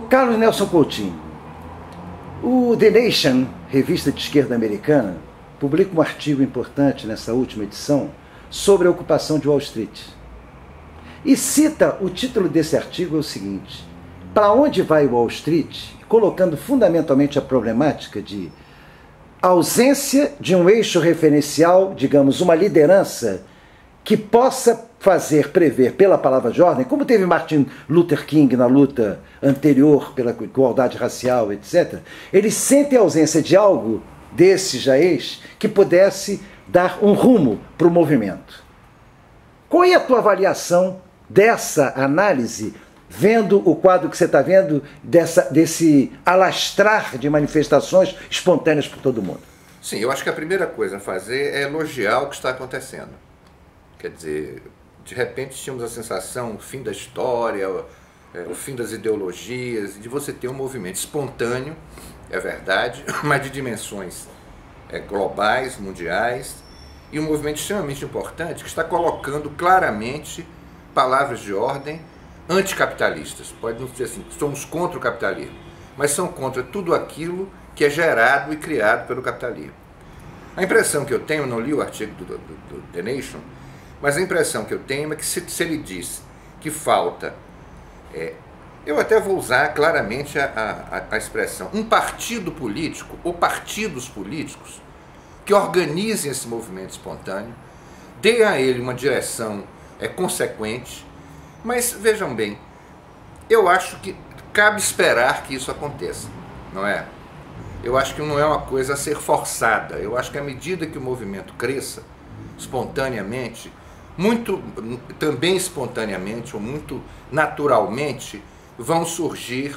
Carlos Nelson Coutinho, o The Nation, revista de esquerda americana, publica um artigo importante nessa última edição sobre a ocupação de Wall Street. E cita, o título desse artigo é o seguinte: para onde vai Wall Street? Colocando fundamentalmente a problemática de ausência de um eixo referencial, digamos, uma liderança que possa prever pela palavra de ordem, como teve Martin Luther King na luta anterior pela igualdade racial, etc. Eles sentem a ausência de algo desse jaez que pudesse dar um rumo para o movimento. Qual é a tua avaliação dessa análise, vendo o quadro que você está vendo, desse alastrar de manifestações espontâneas por todo mundo? Sim, eu acho que a primeira coisa a fazer é elogiar o que está acontecendo. Quer dizer, de repente tínhamos a sensação, o fim da história, o fim das ideologias, de você ter um movimento espontâneo, é verdade, mas de dimensões globais, mundiais, e um movimento extremamente importante que está colocando claramente palavras de ordem anticapitalistas. Pode não dizer assim, somos contra o capitalismo, mas são contra tudo aquilo que é gerado e criado pelo capitalismo. A impressão que eu tenho, eu não li o artigo do The Nation, mas a impressão que eu tenho é que se ele diz que falta, eu até vou usar claramente a expressão, um partido político ou partidos políticos que organizem esse movimento espontâneo, dê a ele uma direção consequente, mas vejam bem, eu acho que cabe esperar que isso aconteça, não é? Eu acho que não é uma coisa a ser forçada, eu acho que à medida que o movimento cresça espontaneamente, também espontaneamente ou muito naturalmente, vão surgir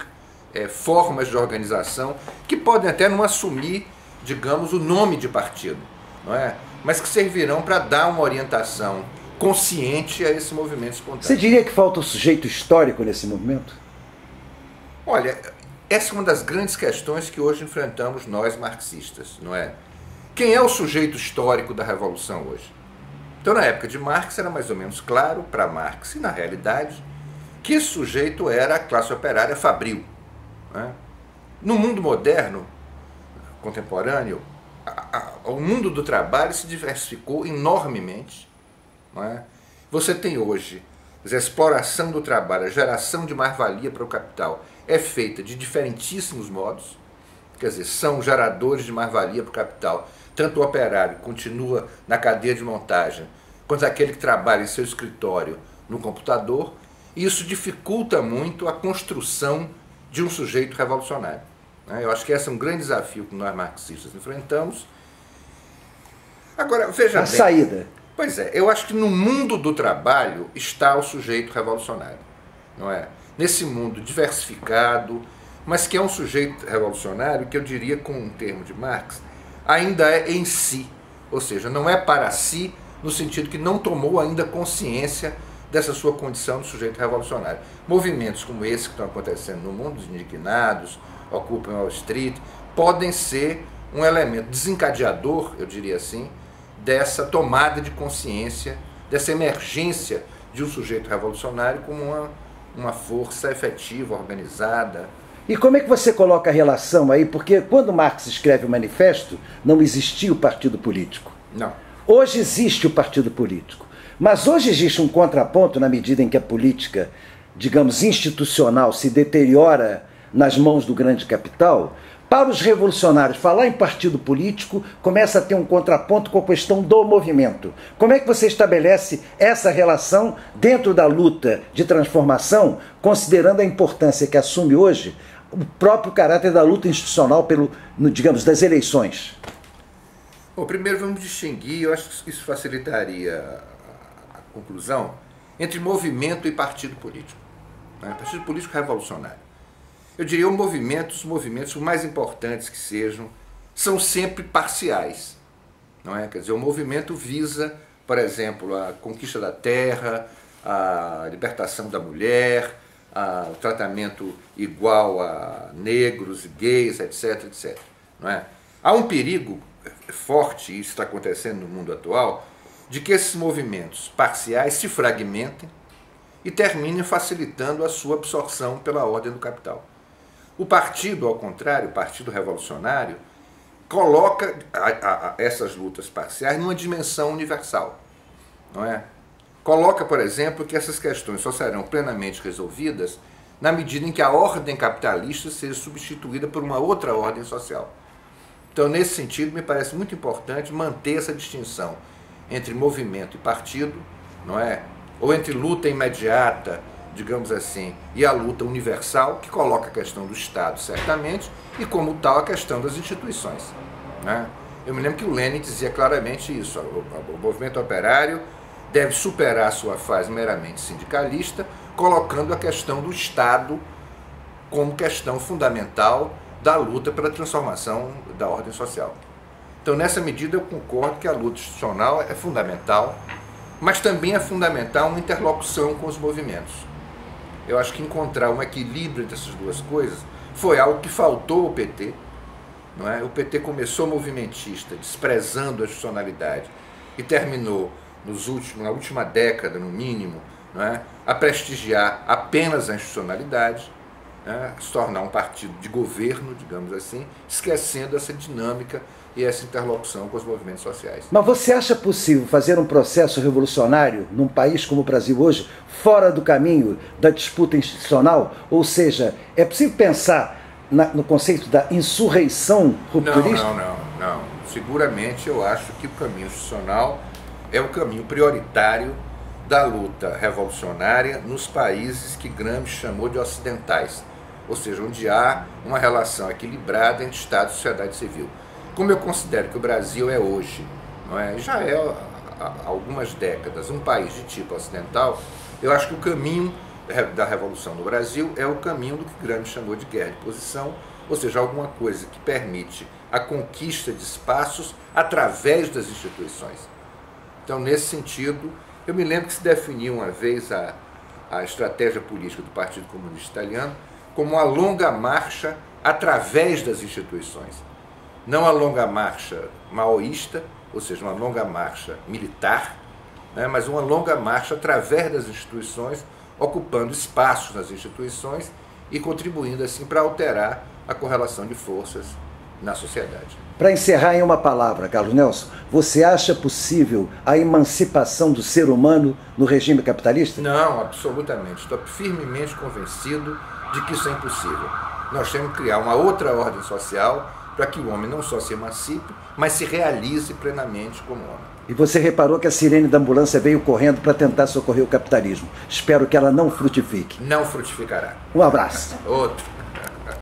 formas de organização que podem até não assumir, digamos, o nome de partido, não é? Mas que servirão para dar uma orientação consciente a esse movimento espontâneo. Você diria que falta o sujeito histórico nesse movimento? Olha, essa é uma das grandes questões que hoje enfrentamos nós marxistas, não é? Quem é o sujeito histórico da Revolução hoje? Então, na época de Marx, era mais ou menos claro para Marx, e na realidade, que esse sujeito era a classe operária fabril, né? No mundo moderno, contemporâneo, o mundo do trabalho se diversificou enormemente, não é? Você tem hoje a exploração do trabalho, a geração de mais-valia para o capital é feita de diferentíssimos modos, quer dizer, são geradores de mais-valia para o capital. Tanto o operário que continua na cadeia de montagem, quanto aquele que trabalha em seu escritório no computador, e isso dificulta muito a construção de um sujeito revolucionário. Eu acho que esse é um grande desafio que nós marxistas enfrentamos. Agora, veja bem. A saída. Pois é, eu acho que no mundo do trabalho está o sujeito revolucionário, não é? Nesse mundo diversificado, mas que é um sujeito revolucionário que eu diria, com um termo de Marx, ainda é em si, ou seja, não é para si, no sentido que não tomou ainda consciência dessa sua condição de sujeito revolucionário. Movimentos como esse que estão acontecendo no mundo, os indignados, ocupam Wall Street, podem ser um elemento desencadeador, eu diria assim, dessa tomada de consciência, dessa emergência de um sujeito revolucionário como uma força efetiva, organizada. E como é que você coloca a relação aí? Porque quando Marx escreve o manifesto, não existia o partido político. Não. Hoje existe o partido político. Mas hoje existe um contraponto na medida em que a política, digamos, institucional se deteriora nas mãos do grande capital. Para os revolucionários, falar em partido político começa a ter um contraponto com a questão do movimento. Como é que você estabelece essa relação dentro da luta de transformação, considerando a importância que assume hoje o próprio caráter da luta institucional digamos, das eleições? Bom, primeiro vamos distinguir, eu acho que isso facilitaria a conclusão, entre movimento e partido político. Partido político revolucionário. Eu diria os movimentos mais importantes que sejam, são sempre parciais. Não é? Quer dizer, o movimento visa, por exemplo, a conquista da terra, a libertação da mulher, o tratamento igual a negros, gays, etc, etc. Não é? Há um perigo forte, e isso está acontecendo no mundo atual, de que esses movimentos parciais se fragmentem e terminem facilitando a sua absorção pela ordem do capital. O partido, ao contrário, o Partido Revolucionário, coloca essas lutas parciais numa dimensão universal, não é? Coloca, por exemplo, que essas questões só serão plenamente resolvidas na medida em que a ordem capitalista seja substituída por uma outra ordem social. Então, nesse sentido, me parece muito importante manter essa distinção entre movimento e partido, não é? Ou entre luta imediata, digamos assim, e a luta universal, que coloca a questão do Estado, certamente, e como tal a questão das instituições, né? Eu me lembro que o Lenin dizia claramente isso: o movimento operário deve superar a sua fase meramente sindicalista, colocando a questão do Estado como questão fundamental da luta pela transformação da ordem social. Então, nessa medida, eu concordo que a luta institucional é fundamental, mas também é fundamental uma interlocução com os movimentos. Eu acho que encontrar um equilíbrio entre essas duas coisas foi algo que faltou ao PT, não é? O PT começou movimentista, desprezando a institucionalidade, e terminou, na última década, no mínimo, não é? A prestigiar apenas a institucionalidade, né? Se tornar um partido de governo, digamos assim, esquecendo essa dinâmica e essa interlocução com os movimentos sociais. Mas você acha possível fazer um processo revolucionário num país como o Brasil hoje, fora do caminho da disputa institucional? Ou seja, é possível pensar no conceito da insurreição rupturista? Não. Seguramente eu acho que o caminho institucional é o caminho prioritário da luta revolucionária nos países que Gramsci chamou de ocidentais, ou seja, onde há uma relação equilibrada entre Estado e sociedade civil. Como eu considero que o Brasil é hoje, não é? Já é há algumas décadas um país de tipo ocidental, eu acho que o caminho da Revolução no Brasil é o caminho do que Gramsci chamou de guerra de posição, ou seja, alguma coisa que permite a conquista de espaços através das instituições. Então, nesse sentido, eu me lembro que se definiu uma vez a estratégia política do Partido Comunista Italiano como uma longa marcha através das instituições. Não a longa marcha maoísta, ou seja, uma longa marcha militar, né, mas uma longa marcha através das instituições, ocupando espaços nas instituições e contribuindo assim para alterar a correlação de forças na sociedade. Para encerrar em uma palavra, Carlos Nelson, você acha possível a emancipação do ser humano no regime capitalista? Não, absolutamente. Estou firmemente convencido de que isso é impossível. Nós temos que criar uma outra ordem social para que o homem não só se emancipe, mas se realize plenamente como homem. E você reparou que a sirene da ambulância veio correndo para tentar socorrer o capitalismo. Espero que ela não frutifique. Não frutificará. Um abraço. Outro.